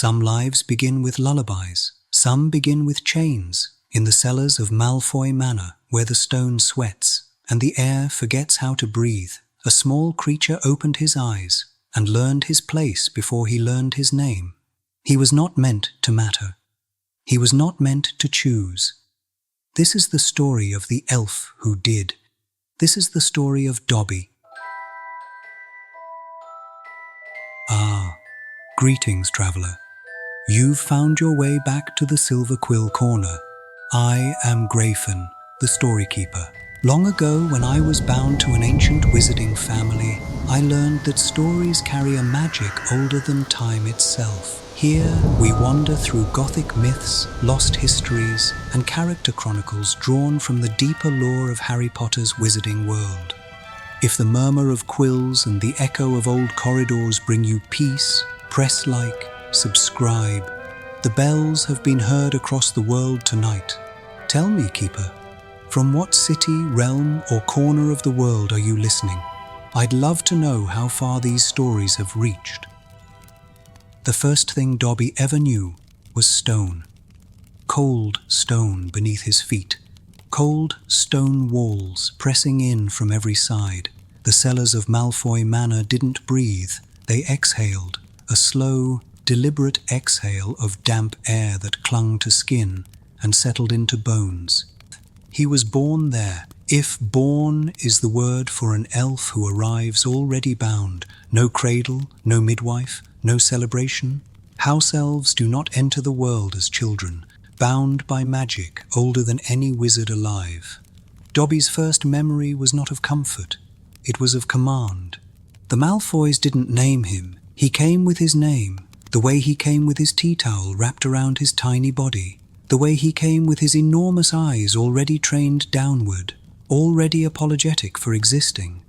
Some lives begin with lullabies, some begin with chains, in the cellars of Malfoy Manor, where the stone sweats, and the air forgets how to breathe. A small creature opened his eyes, and learned his place before he learned his name. He was not meant to matter. He was not meant to choose. This is the story of the elf who did. This is the story of Dobby. Ah, greetings, traveller. You've found your way back to the Silver Quill Corner. I am Grayfen, the story keeper. Long ago, when I was bound to an ancient wizarding family, I learned that stories carry a magic older than time itself. Here, we wander through Gothic myths, lost histories, and character chronicles drawn from the deeper lore of Harry Potter's wizarding world. If the murmur of quills and the echo of old corridors bring you peace, press like, subscribe. The bells have been heard across the world tonight. Tell me, Keeper, from what city, realm, or corner of the world are you listening? I'd love to know how far these stories have reached. The first thing Dobby ever knew was stone. Cold stone beneath his feet. Cold stone walls pressing in from every side. The cellars of Malfoy Manor didn't breathe. They exhaled, a slow, deliberate exhale of damp air that clung to skin and settled into bones. He was born there, if born is the word for an elf who arrives already bound. No cradle, no midwife, no celebration. House-elves do not enter the world as children, bound by magic older than any wizard alive. Dobby's first memory was not of comfort, it was of command. The Malfoys didn't name him, he came with his name, the way he came with his tea towel wrapped around his tiny body, the way he came with his enormous eyes already trained downward, already apologetic for existing.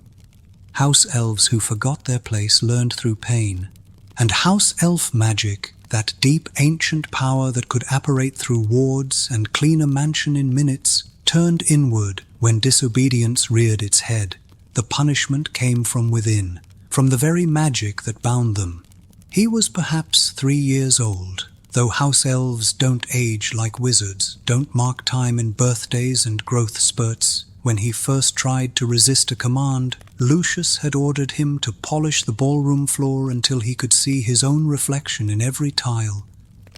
House-elves who forgot their place learned through pain, and house-elf magic, that deep ancient power that could apparate through wards and clean a mansion in minutes, turned inward when disobedience reared its head. The punishment came from within, from the very magic that bound them. He was perhaps 3 years old, though house-elves don't age like wizards, don't mark time in birthdays and growth spurts. When he first tried to resist a command, Lucius had ordered him to polish the ballroom floor until he could see his own reflection in every tile.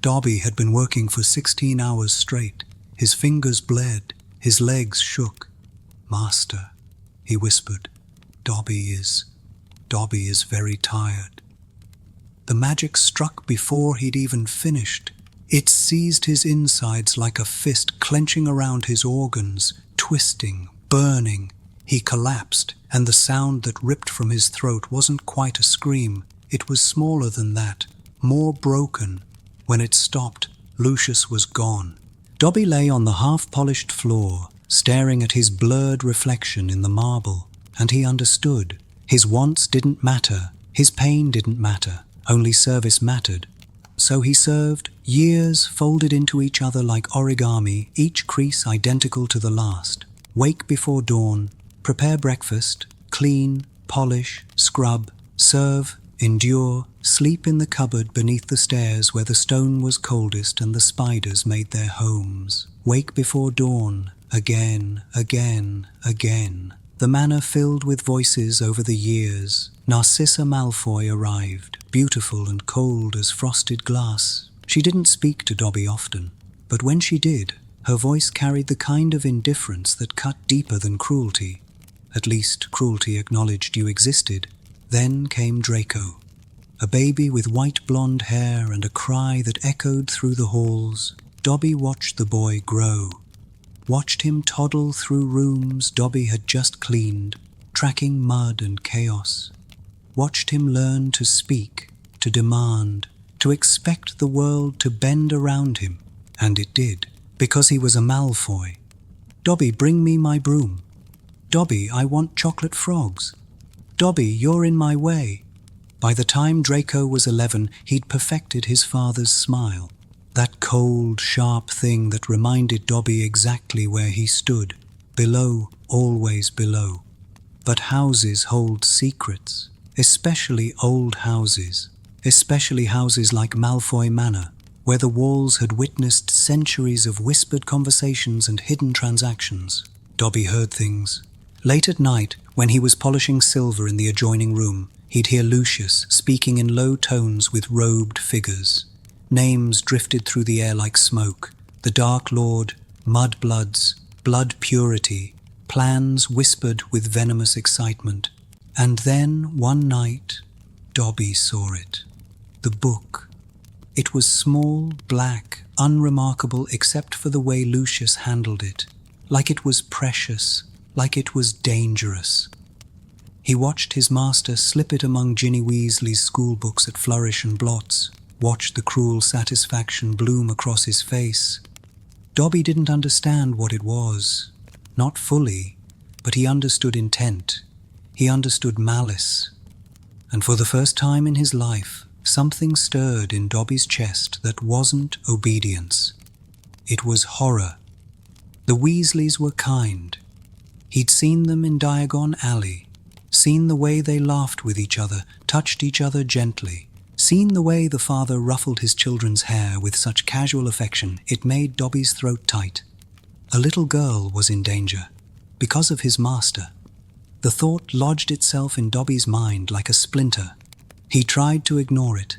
Dobby had been working for 16 hours straight. His fingers bled, his legs shook. "Master," he whispered, Dobby is very tired." The magic struck before he'd even finished. It seized his insides like a fist clenching around his organs, twisting, burning. He collapsed, and the sound that ripped from his throat wasn't quite a scream. It was smaller than that, more broken. When it stopped, Lucius was gone. Dobby lay on the half-polished floor, staring at his blurred reflection in the marble, and he understood. His wants didn't matter, his pain didn't matter, only service mattered. So he served, years folded into each other like origami, each crease identical to the last. Wake before dawn, prepare breakfast, clean, polish, scrub, serve, endure, sleep in the cupboard beneath the stairs where the stone was coldest and the spiders made their homes. Wake before dawn, again, again, again. The manor filled with voices over the years. Narcissa Malfoy arrived, beautiful and cold as frosted glass. She didn't speak to Dobby often, but when she did, her voice carried the kind of indifference that cut deeper than cruelty. At least, cruelty acknowledged you existed. Then came Draco, a baby with white blonde hair and a cry that echoed through the halls. Dobby watched the boy grow. Watched him toddle through rooms Dobby had just cleaned, tracking mud and chaos. Watched him learn to speak, to demand, to expect the world to bend around him. And it did, because he was a Malfoy. "Dobby, bring me my broom. Dobby, I want chocolate frogs. Dobby, you're in my way." By the time Draco was 11, he'd perfected his father's smile. That cold, sharp thing that reminded Dobby exactly where he stood. Below, always below. But houses hold secrets, especially old houses, especially houses like Malfoy Manor, where the walls had witnessed centuries of whispered conversations and hidden transactions. Dobby heard things. Late at night, when he was polishing silver in the adjoining room, he'd hear Lucius speaking in low tones with robed figures. Names drifted through the air like smoke. The Dark Lord, Mudbloods, Blood Purity, plans whispered with venomous excitement. And then, one night, Dobby saw it. The book. It was small, black, unremarkable except for the way Lucius handled it. Like it was precious, like it was dangerous. He watched his master slip it among Ginny Weasley's schoolbooks at Flourish and Blots, watched the cruel satisfaction bloom across his face. Dobby didn't understand what it was. Not fully, but he understood intent. He understood malice. And for the first time in his life, something stirred in Dobby's chest that wasn't obedience. It was horror. The Weasleys were kind. He'd seen them in Diagon Alley, seen the way they laughed with each other, touched each other gently, seen the way the father ruffled his children's hair with such casual affection it made Dobby's throat tight. A little girl was in danger, because of his master. The thought lodged itself in Dobby's mind like a splinter. He tried to ignore it,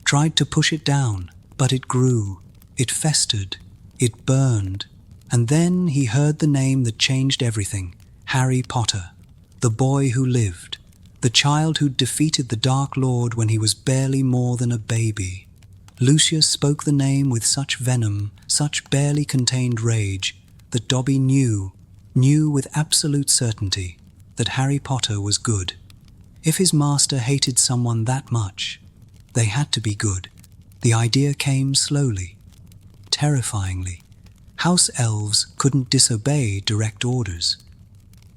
tried to push it down, but it grew, it festered, it burned, and then he heard the name that changed everything, Harry Potter, the boy who lived, the child who'd defeated the Dark Lord when he was barely more than a baby. Lucius spoke the name with such venom, such barely contained rage, that Dobby knew with absolute certainty, that Harry Potter was good. If his master hated someone that much, they had to be good. The idea came slowly, terrifyingly. House-elves couldn't disobey direct orders.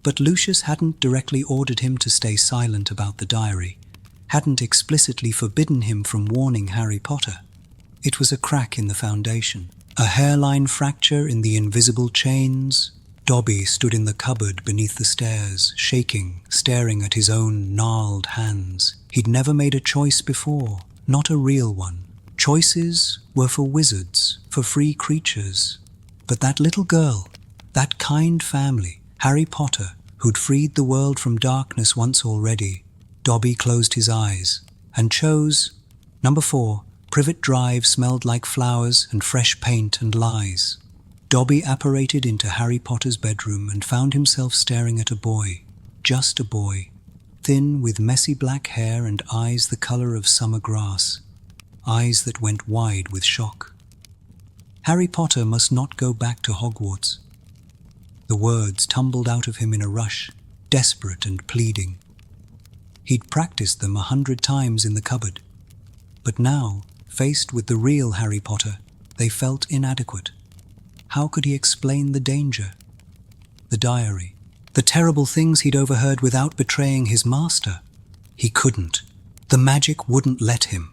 But Lucius hadn't directly ordered him to stay silent about the diary, hadn't explicitly forbidden him from warning Harry Potter. It was a crack in the foundation, a hairline fracture in the invisible chains. Dobby stood in the cupboard beneath the stairs, shaking, staring at his own gnarled hands. He'd never made a choice before, not a real one. Choices were for wizards, for free creatures. But that little girl, that kind family, Harry Potter, who'd freed the world from darkness once already, Dobby closed his eyes and chose number 4. Privet Drive smelled like flowers and fresh paint and lies. Dobby apparated into Harry Potter's bedroom and found himself staring at a boy, just a boy, thin with messy black hair and eyes the color of summer grass, eyes that went wide with shock. Harry Potter must not go back to Hogwarts. The words tumbled out of him in a rush, desperate and pleading. He'd practiced them 100 times in the cupboard, but now, faced with the real Harry Potter, they felt inadequate. How could he explain the danger? The diary, the terrible things he'd overheard without betraying his master? He couldn't. The magic wouldn't let him.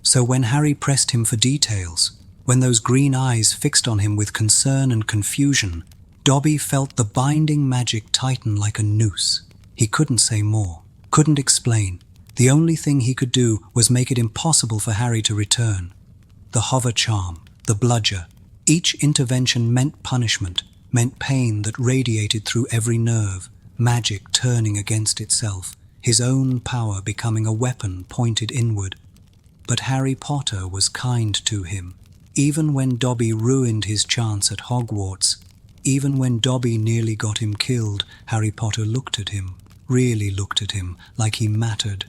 So when Harry pressed him for details, when those green eyes fixed on him with concern and confusion, Dobby felt the binding magic tighten like a noose. He couldn't say more, couldn't explain. The only thing he could do was make it impossible for Harry to return. The hover charm, the bludger. Each intervention meant punishment, meant pain that radiated through every nerve, magic turning against itself, his own power becoming a weapon pointed inward. But Harry Potter was kind to him. Even when Dobby ruined his chance at Hogwarts, even when Dobby nearly got him killed, Harry Potter looked at him, really looked at him, like he mattered.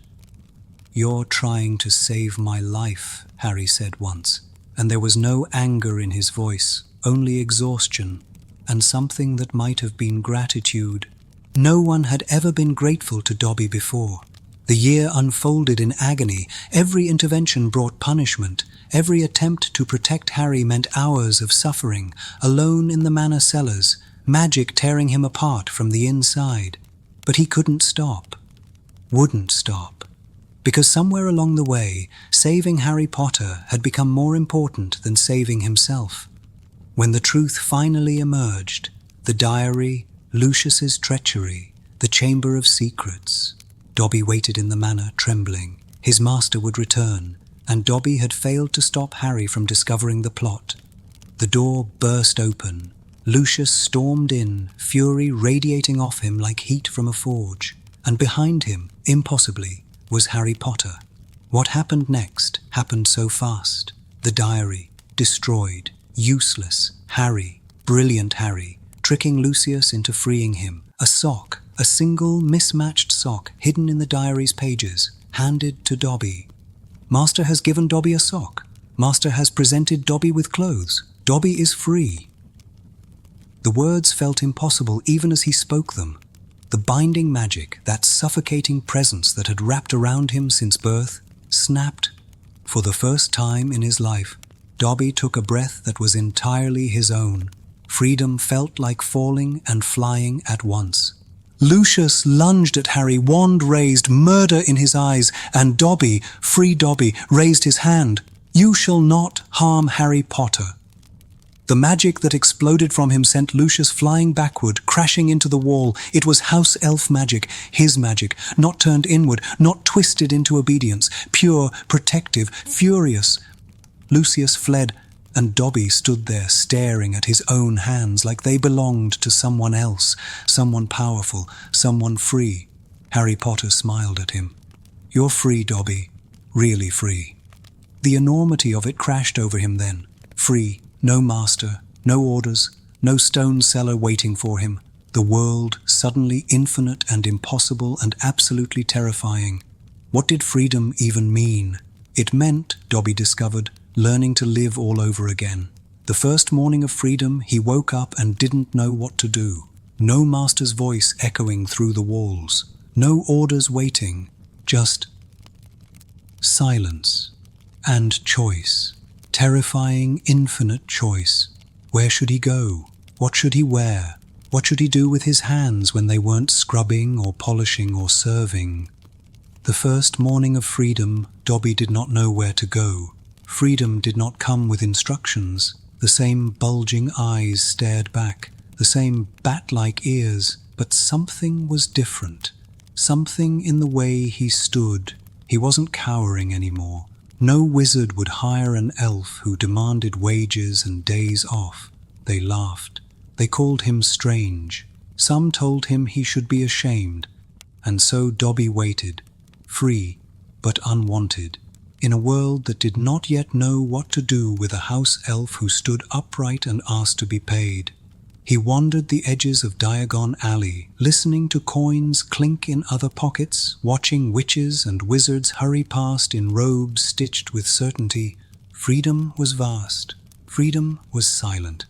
"You're trying to save my life," Harry said once. And there was no anger in his voice, only exhaustion, and something that might have been gratitude. No one had ever been grateful to Dobby before. The year unfolded in agony. Every intervention brought punishment. Every attempt to protect Harry meant hours of suffering, alone in the manor cellars, magic tearing him apart from the inside. But he couldn't stop, wouldn't stop. Because somewhere along the way, saving Harry Potter had become more important than saving himself. When the truth finally emerged, the diary, Lucius's treachery, the Chamber of Secrets, Dobby waited in the manor, trembling, His master would return, and Dobby had failed to stop Harry from discovering the plot. The door burst open. Lucius stormed in, fury radiating off him like heat from a forge. And behind him, impossibly, was Harry Potter. What happened next happened so fast. The diary, destroyed, useless. Harry, brilliant Harry, tricking Lucius into freeing him. A sock, a single mismatched sock hidden in the diary's pages, handed to Dobby. Master has given Dobby a sock. Master has presented Dobby with clothes. Dobby is free. The words felt impossible even as he spoke them. The binding magic, that suffocating presence that had wrapped around him since birth, snapped. For the first time in his life, Dobby took a breath that was entirely his own. Freedom felt like falling and flying at once. Lucius lunged at Harry, wand raised, murder in his eyes, and Dobby, free Dobby, raised his hand. "You shall not harm Harry Potter." The magic that exploded from him sent Lucius flying backward, crashing into the wall. It was house-elf magic, his magic, not turned inward, not twisted into obedience, pure, protective, furious. Lucius fled, and Dobby stood there staring at his own hands like they belonged to someone else, someone powerful, someone free. Harry Potter smiled at him. "You're free, Dobby, really free." The enormity of it crashed over him then. Free, no master, no orders, no stone cellar waiting for him. The world suddenly infinite and impossible and absolutely terrifying. What did freedom even mean? It meant, Dobby discovered, learning to live all over again. The first morning of freedom, he woke up and didn't know what to do. No master's voice echoing through the walls. No orders waiting. Just silence and choice. Terrifying, infinite choice. Where should he go? What should he wear? What should he do with his hands when they weren't scrubbing or polishing or serving? The first morning of freedom, Dobby did not know where to go. Freedom did not come with instructions. The same bulging eyes stared back, the same bat-like ears, but something was different. Something in the way he stood. He wasn't cowering anymore. No wizard would hire an elf who demanded wages and days off. They laughed. They called him strange. Some told him he should be ashamed. And so Dobby waited, free but unwanted, in a world that did not yet know what to do with a house elf who stood upright and asked to be paid. He wandered the edges of Diagon Alley, listening to coins clink in other pockets, watching witches and wizards hurry past in robes stitched with certainty. Freedom was vast. Freedom was silent.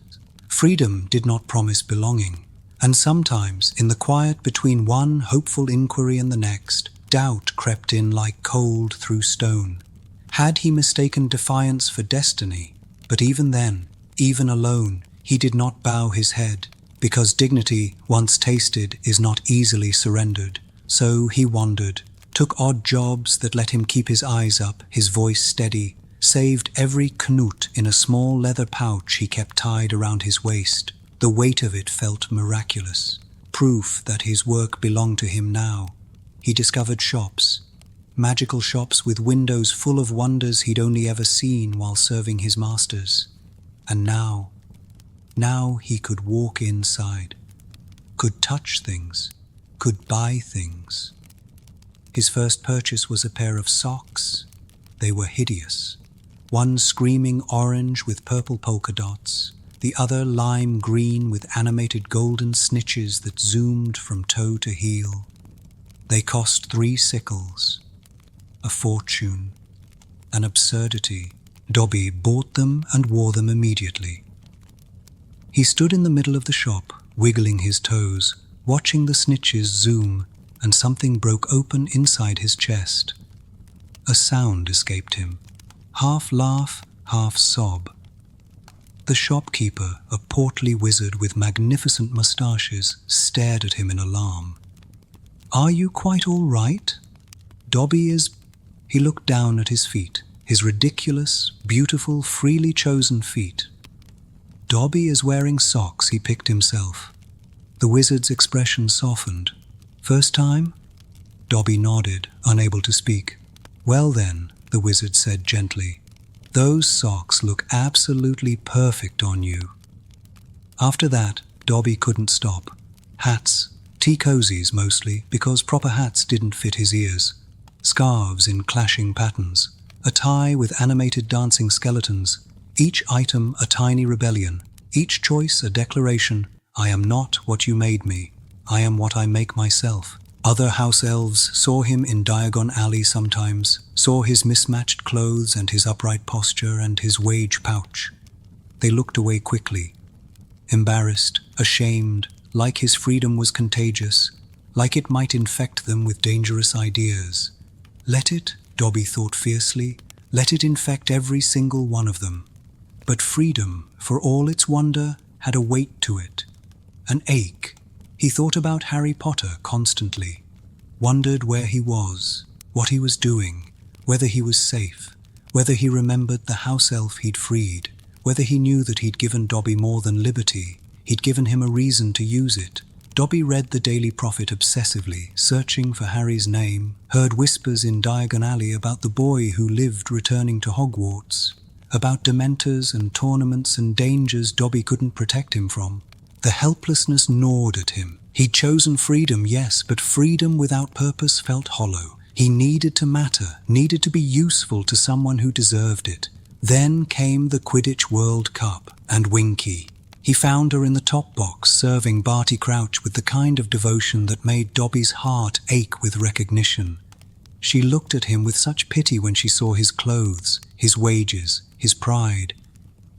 Freedom did not promise belonging. And sometimes, in the quiet between one hopeful inquiry and the next, doubt crept in like cold through stone. Had he mistaken defiance for destiny? But even then, even alone, he did not bow his head, because dignity, once tasted, is not easily surrendered. So he wandered, took odd jobs that let him keep his eyes up, his voice steady, saved every knut in a small leather pouch he kept tied around his waist. The weight of it felt miraculous, proof that his work belonged to him now. He discovered shops, magical shops with windows full of wonders he'd only ever seen while serving his masters. And now he could walk inside, could touch things, could buy things. His first purchase was a pair of socks. They were hideous. One screaming orange with purple polka dots, the other lime green with animated golden snitches that zoomed from toe to heel. They cost 3 sickles. A fortune. An absurdity. Dobby bought them and wore them immediately. He stood in the middle of the shop, wiggling his toes, watching the snitches zoom, and something broke open inside his chest. A sound escaped him, half laugh, half sob. The shopkeeper, a portly wizard with magnificent moustaches, stared at him in alarm. "Are you quite all right? Dobby is—" He looked down at his feet, his ridiculous, beautiful, freely chosen feet. "Dobby is wearing socks," he picked himself. The wizard's expression softened. "First time?" Dobby nodded, unable to speak. Well then, the wizard said gently, those socks look absolutely perfect on you. After that, Dobby couldn't stop. Hats, tea cozies mostly, because proper hats didn't fit his ears. Scarves in clashing patterns. A tie with animated dancing skeletons. Each item a tiny rebellion. Each choice a declaration. I am not what you made me. I am what I make myself. Other house-elves saw him in Diagon Alley sometimes, saw his mismatched clothes and his upright posture and his wage pouch. They looked away quickly, embarrassed, ashamed, like his freedom was contagious, like it might infect them with dangerous ideas. Let it, Dobby thought fiercely, let it infect every single one of them. But freedom, for all its wonder, had a weight to it, an ache. He thought about Harry Potter constantly, wondered where he was, what he was doing, whether he was safe, whether he remembered the house elf he'd freed, whether he knew that he'd given Dobby more than liberty, he'd given him a reason to use it. Dobby read the Daily Prophet obsessively, searching for Harry's name, heard whispers in Diagon Alley about the boy who lived returning to Hogwarts, about dementors and tournaments and dangers Dobby couldn't protect him from. The helplessness gnawed at him. He'd chosen freedom, yes, but freedom without purpose felt hollow. He needed to matter, needed to be useful to someone who deserved it. Then came the Quidditch World Cup, and Winky. He found her in the top box, serving Barty Crouch with the kind of devotion that made Dobby's heart ache with recognition. She looked at him with such pity when she saw his clothes, his wages, his pride.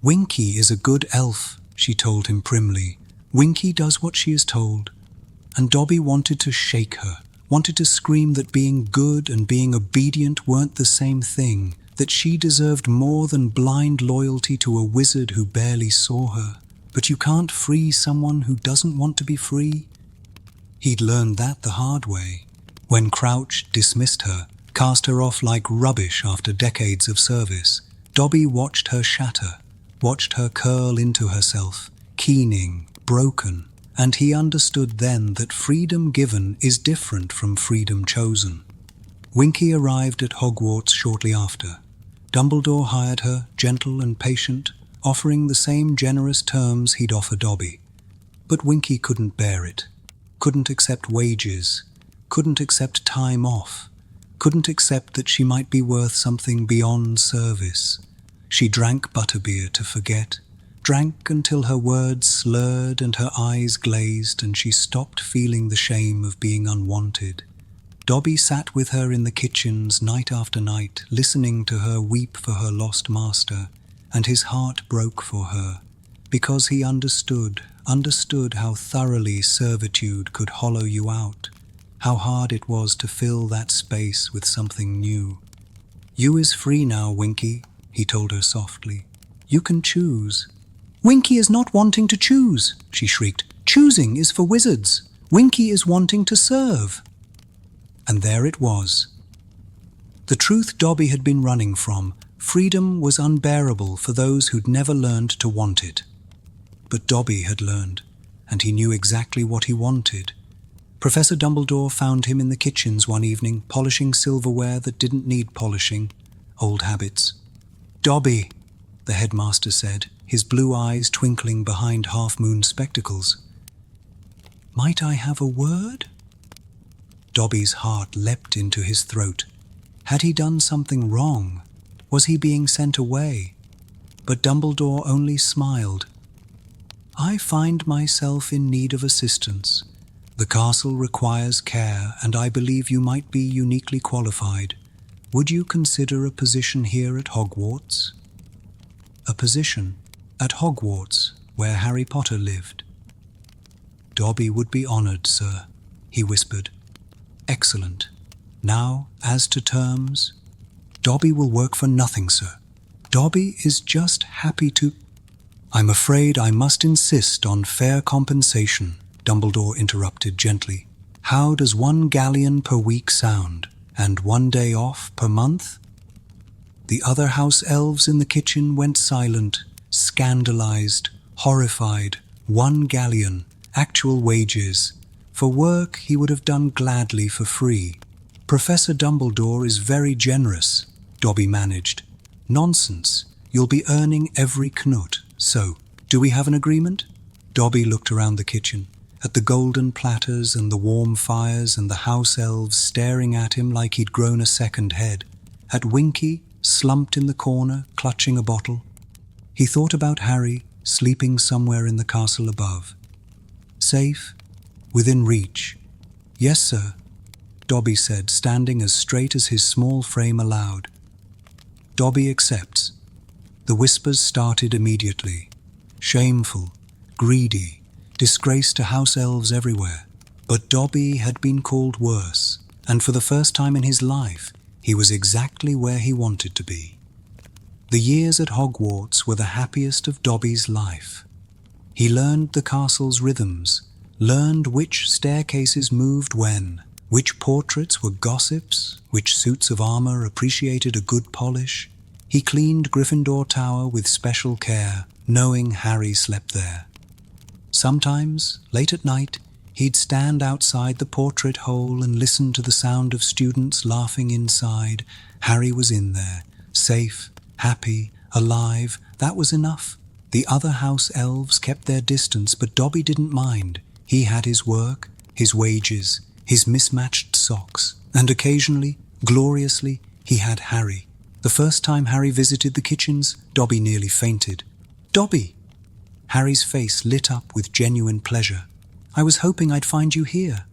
Winky is a good elf, she told him primly. Winky does what she is told. And Dobby wanted to shake her, wanted to scream that being good and being obedient weren't the same thing, that she deserved more than blind loyalty to a wizard who barely saw her. But you can't free someone who doesn't want to be free. He'd learned that the hard way. When Crouch dismissed her, cast her off like rubbish after decades of service, Dobby watched her shatter, watched her curl into herself, keening, broken, and he understood then that freedom given is different from freedom chosen. Winky arrived at Hogwarts shortly after. Dumbledore hired her, gentle and patient, offering the same generous terms he'd offer Dobby. But Winky couldn't bear it, couldn't accept wages, couldn't accept time off, couldn't accept that she might be worth something beyond service. She drank butterbeer to forget, drank until her words slurred and her eyes glazed and she stopped feeling the shame of being unwanted. Dobby sat with her in the kitchens night after night, listening to her weep for her lost master, and his heart broke for her, because he understood how thoroughly servitude could hollow you out, how hard it was to fill that space with something new. You is free now, Winky, he told her softly. You can choose. Winky is not wanting to choose, she shrieked. Choosing is for wizards. Winky is wanting to serve. And there it was. The truth Dobby had been running from. Freedom was unbearable for those who'd never learned to want it. But Dobby had learned, and he knew exactly what he wanted. Professor Dumbledore found him in the kitchens one evening, polishing silverware that didn't need polishing. Old habits. Dobby, the headmaster said, his blue eyes twinkling behind half-moon spectacles. Might I have a word? Dobby's heart leapt into his throat. Had he done something wrong? Was he being sent away? But Dumbledore only smiled. I find myself in need of assistance. The castle requires care, and I believe you might be uniquely qualified. Would you consider a position here at Hogwarts? A position at Hogwarts, where Harry Potter lived. Dobby would be honored, sir, he whispered. Excellent. Now, as to terms, Dobby will work for nothing, sir. Dobby is just happy to... I'm afraid I must insist on fair compensation, Dumbledore interrupted gently. How does 1 galleon per week sound, and 1 day off per month? The other house-elves in the kitchen went silent, scandalized, horrified. 1 galleon, actual wages, for work he would have done gladly for free. Professor Dumbledore is very generous, Dobby managed. Nonsense. You'll be earning every knut. So, do we have an agreement? Dobby looked around the kitchen, at the golden platters and the warm fires and the house-elves staring at him like he'd grown a second head, at Winky, slumped in the corner, clutching a bottle. He thought about Harry, sleeping somewhere in the castle above. Safe, within reach. Yes, sir, Dobby said, standing as straight as his small frame allowed. Dobby accepts. The whispers started immediately. Shameful, greedy, disgrace to house-elves everywhere. But Dobby had been called worse, and for the first time in his life, he was exactly where he wanted to be. The years at Hogwarts were the happiest of Dobby's life. He learned the castle's rhythms, learned which staircases moved when, which portraits were gossips, which suits of armor appreciated a good polish. He cleaned Gryffindor Tower with special care, knowing Harry slept there. Sometimes, late at night, he'd stand outside the portrait hole and listen to the sound of students laughing inside. Harry was in there, safe, happy, alive. That was enough. The other house-elves kept their distance, but Dobby didn't mind. He had his work, his wages, his mismatched socks, and occasionally, gloriously, he had Harry. The first time Harry visited the kitchens, Dobby nearly fainted. "Dobby!" Harry's face lit up with genuine pleasure. "I was hoping I'd find you here."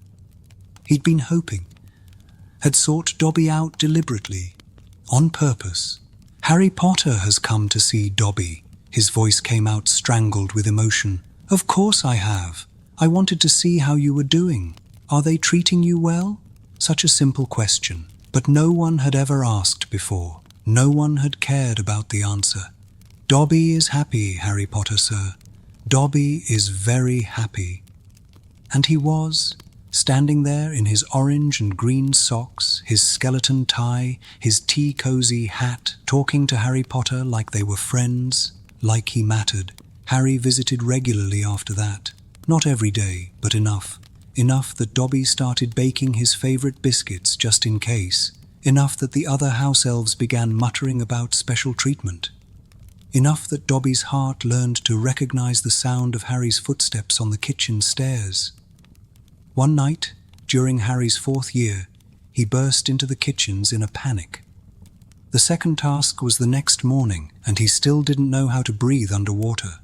He'd been hoping, had sought Dobby out deliberately, on purpose. "Harry Potter has come to see Dobby." His voice came out strangled with emotion. "Of course I have. I wanted to see how you were doing. Are they treating you well?" Such a simple question, but no one had ever asked before. No one had cared about the answer. "Dobby is happy, Harry Potter, sir. Dobby is very happy." And he was, standing there in his orange and green socks, his skeleton tie, his tea-cozy hat, talking to Harry Potter like they were friends, like he mattered. Harry visited regularly after that. Not every day, but enough. Enough that Dobby started baking his favorite biscuits just in case. Enough that the other house-elves began muttering about special treatment. Enough that Dobby's heart learned to recognize the sound of Harry's footsteps on the kitchen stairs. One night, during Harry's 4th year, he burst into the kitchens in a panic. The second task was the next morning, and he still didn't know how to breathe underwater.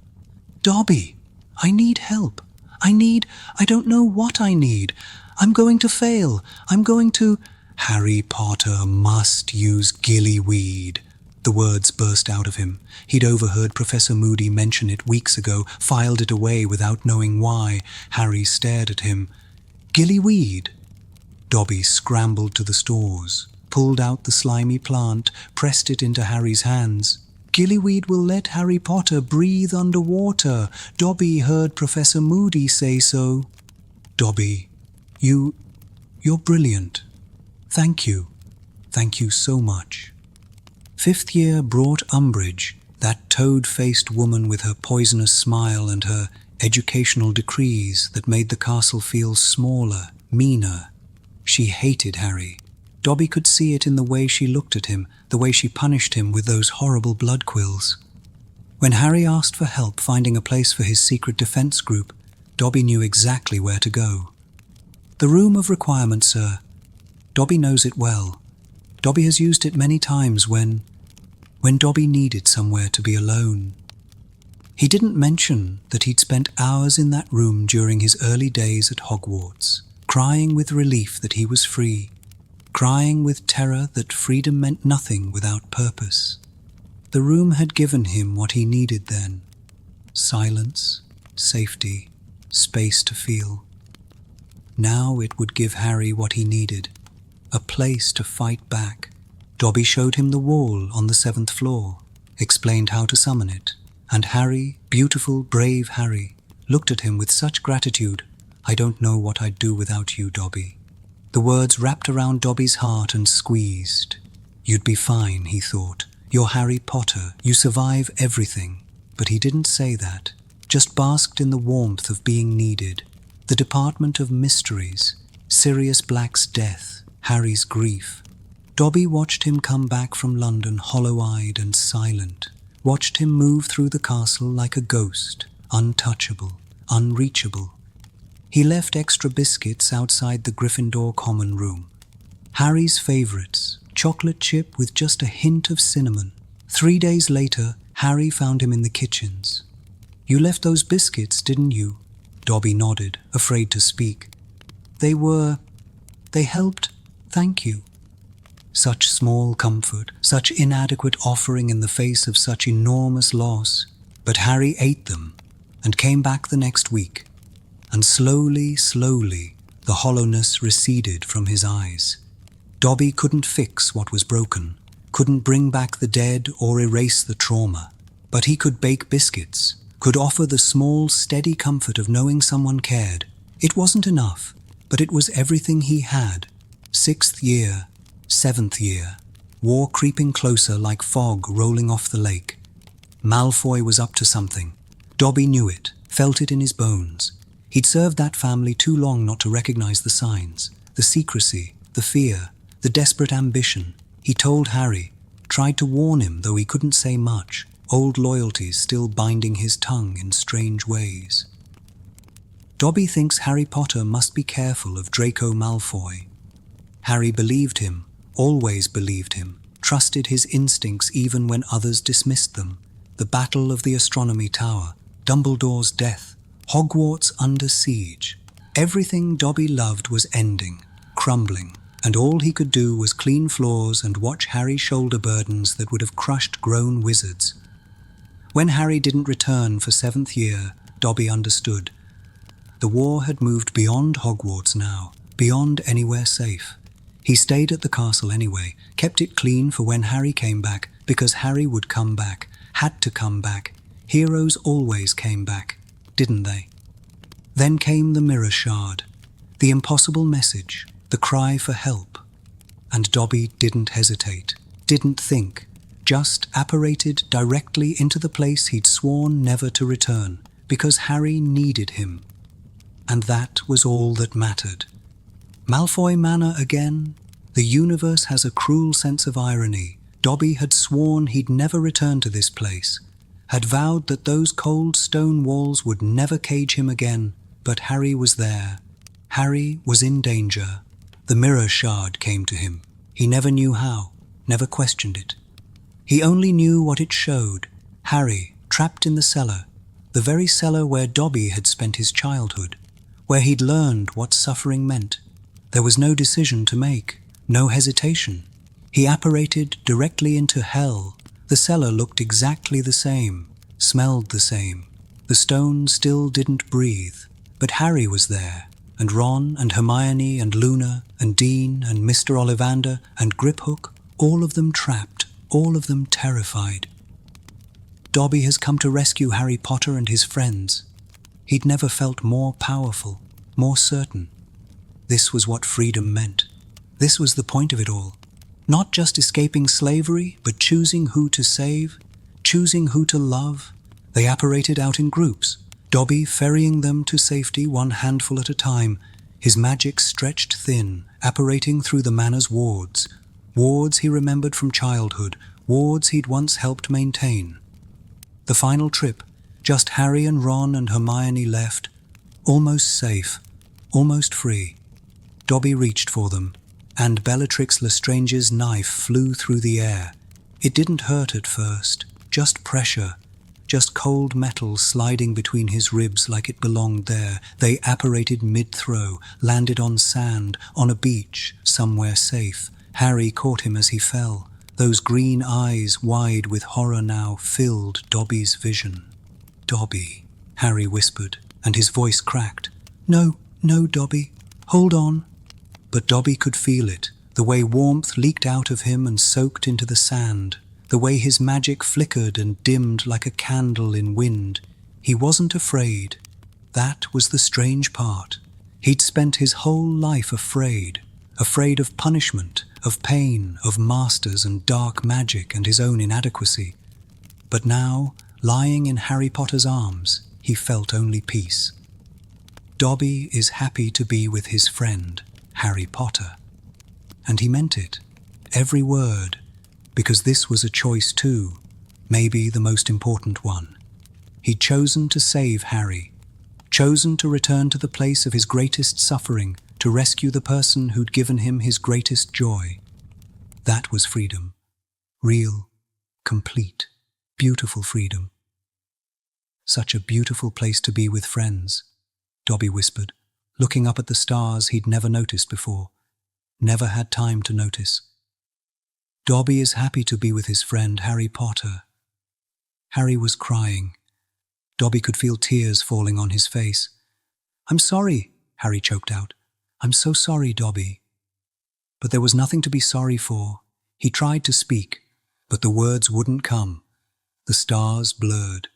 "Dobby, I need help. I don't know what I need. I'm going to fail. I'm going to—" "Harry Potter must use gillyweed." The words burst out of him. He'd overheard Professor Moody mention it weeks ago, filed it away without knowing why. Harry stared at him. "Gillyweed?" Dobby scrambled to the stores, pulled out the slimy plant, pressed it into Harry's hands. "Gillyweed will let Harry Potter breathe underwater. Dobby heard Professor Moody say so." "Dobby, you're brilliant. Thank you. Thank you so much." 5th year brought Umbridge, that toad-faced woman with her poisonous smile and her educational decrees that made the castle feel smaller, meaner. She hated Harry. Dobby could see it in the way she looked at him, the way she punished him with those horrible blood quills. When Harry asked for help finding a place for his secret defense group, Dobby knew exactly where to go. "The Room of Requirement, sir. Dobby knows it well. Dobby has used it many times when Dobby needed somewhere to be alone." He didn't mention that he'd spent hours in that room during his early days at Hogwarts, crying with relief that he was free, crying with terror that freedom meant nothing without purpose. The room had given him what he needed then: silence, safety, space to feel. Now it would give Harry what he needed: a place to fight back. Dobby showed him the wall on the 7th floor, explained how to summon it, and Harry, beautiful, brave Harry, looked at him with such gratitude. "I don't know what I'd do without you, Dobby." The words wrapped around Dobby's heart and squeezed. "You'd be fine," he thought. "You're Harry Potter. You survive everything." But he didn't say that, just basked in the warmth of being needed. The Department of Mysteries, Sirius Black's death, Harry's grief. Dobby watched him come back from London hollow-eyed and silent, watched him move through the castle like a ghost, untouchable, unreachable. He left extra biscuits outside the Gryffindor common room. Harry's favourites, chocolate chip with just a hint of cinnamon. 3 days later, Harry found him in the kitchens. "You left those biscuits, didn't you?" Dobby nodded, afraid to speak. They helped, thank you." Such small comfort, such inadequate offering in the face of such enormous loss. But Harry ate them and came back the next week. And slowly, the hollowness receded from his eyes. Dobby couldn't fix what was broken, couldn't bring back the dead or erase the trauma. But he could bake biscuits, could offer the small, steady comfort of knowing someone cared. It wasn't enough, but it was everything he had. 6th year, 7th year, war creeping closer like fog rolling off the lake. Malfoy was up to something. Dobby knew it, felt it in his bones. He'd served that family too long not to recognize the signs, the secrecy, the fear, the desperate ambition. He told Harry, tried to warn him though he couldn't say much, old loyalties still binding his tongue in strange ways. Dobby thinks Harry Potter must be careful of Draco Malfoy. Harry believed him, always believed him, trusted his instincts even when others dismissed them. The Battle of the Astronomy Tower, Dumbledore's death, Hogwarts under siege. Everything Dobby loved was ending, crumbling, and all he could do was clean floors and watch Harry shoulder burdens that would have crushed grown wizards. When Harry didn't return for 7th year, Dobby understood. The war had moved beyond Hogwarts now, beyond anywhere safe. He stayed at the castle anyway, kept it clean for when Harry came back, because Harry would come back, had to come back. Heroes always came back, didn't they? Then came the mirror shard, the impossible message, the cry for help. And Dobby didn't hesitate, didn't think, just apparated directly into the place he'd sworn never to return, because Harry needed him. And that was all that mattered. Malfoy Manor again? The universe has a cruel sense of irony. Dobby had sworn he'd never return to this place, had vowed that those cold stone walls would never cage him again, but Harry was there. Harry was in danger. The mirror shard came to him. He never knew how, never questioned it. He only knew what it showed. Harry, trapped in the cellar, the very cellar where Dobby had spent his childhood, where he'd learned what suffering meant. There was no decision to make, no hesitation. He apparated directly into hell. The cellar looked exactly the same, smelled the same. The stone still didn't breathe. But Harry was there, and Ron and Hermione and Luna and Dean and Mr. Ollivander and Griphook, all of them trapped, all of them terrified. Dobby has come to rescue Harry Potter and his friends. He'd never felt more powerful, more certain. This was what freedom meant. This was the point of it all. Not just escaping slavery, but choosing who to save, choosing who to love. They apparated out in groups, Dobby ferrying them to safety one handful at a time, his magic stretched thin, apparating through the manor's wards. Wards he remembered from childhood, wards he'd once helped maintain. The final trip, just Harry and Ron and Hermione left, almost safe, almost free. Dobby reached for them, and Bellatrix Lestrange's knife flew through the air. It didn't hurt at first, just pressure, just cold metal sliding between his ribs like it belonged there. They apparated mid-throw, landed on sand, on a beach, somewhere safe. Harry caught him as he fell. Those green eyes, wide with horror now, filled Dobby's vision. "Dobby," Harry whispered, and his voice cracked. "No, Dobby, hold on." But Dobby could feel it, the way warmth leaked out of him and soaked into the sand, the way his magic flickered and dimmed like a candle in wind. He wasn't afraid. That was the strange part. He'd spent his whole life afraid of punishment, of pain, of masters and dark magic and his own inadequacy. But now, lying in Harry Potter's arms, he felt only peace. Dobby is happy to be with his friend, Harry Potter. And he meant it, every word, because this was a choice too, maybe the most important one. He'd chosen to save Harry, chosen to return to the place of his greatest suffering, to rescue the person who'd given him his greatest joy. That was freedom. Real, complete, beautiful freedom. Such a beautiful place to be with friends, Dobby whispered, looking up at the stars he'd never noticed before, never had time to notice. Dobby is happy to be with his friend Harry Potter. Harry was crying. Dobby could feel tears falling on his face. "I'm sorry," Harry choked out. "I'm so sorry, Dobby." But there was nothing to be sorry for. He tried to speak, but the words wouldn't come. The stars blurred.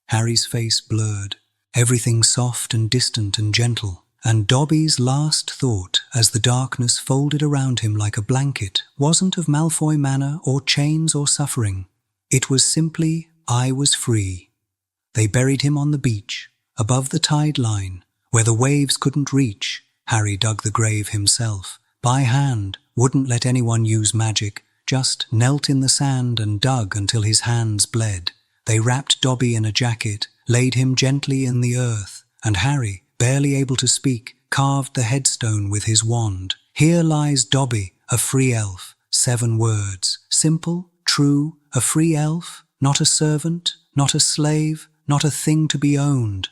Harry's face blurred. Everything soft and distant and gentle. And Dobby's last thought, as the darkness folded around him like a blanket, wasn't of Malfoy Manor or chains or suffering. It was simply, I was free. They buried him on the beach, above the tide line, where the waves couldn't reach. Harry dug the grave himself, by hand, wouldn't let anyone use magic, just knelt in the sand and dug until his hands bled. They wrapped Dobby in a jacket, laid him gently in the earth, and Harry, barely able to speak, carved the headstone with his wand. Here lies Dobby, a free elf. 7 words. Simple, true, a free elf, not a servant, not a slave, not a thing to be owned,